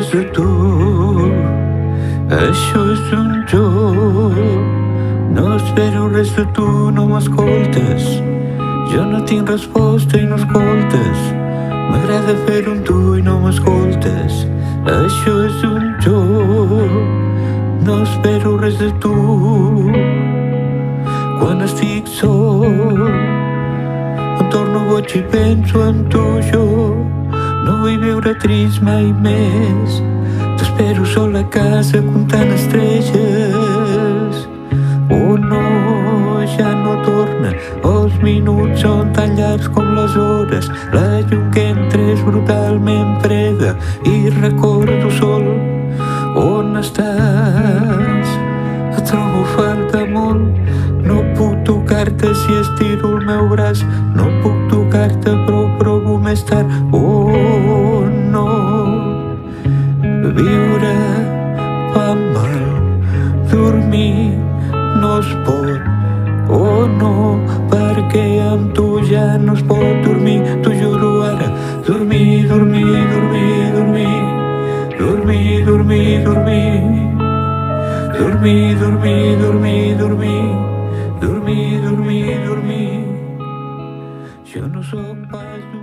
res de tu. Això és un joc. No espero res de tu, no m'escoltes. Jo no tinc resposta i no escoltes. M'agrada fer-ho amb tu i no m'escoltes. Això és un joc. No espero res de tu. Quan estic sol em torno boig i penso en tu. Jo no vull viure trist mai més. T'espero sol a casa comptant estrelles. Oh no, ja no torna. Els minuts són tan llargs com les hores. La llum que entra és brutalment freda i recordo sol. On estàs? Et trobo falta molt. No puc tocar-te si estiro el meu braç. No puc tocar-te però provo més tard. Oh no, viure fa mal, dormir no es pot. Oh no, perquè amb tu ja no es pot dormir. T'ho juro ara, dormir, dormir, dormir, dormir. Dormir, dormir, dormir. Dormir, dormir, dormir, dormir. Dormir, dormir, dormir. Jo no sóc pas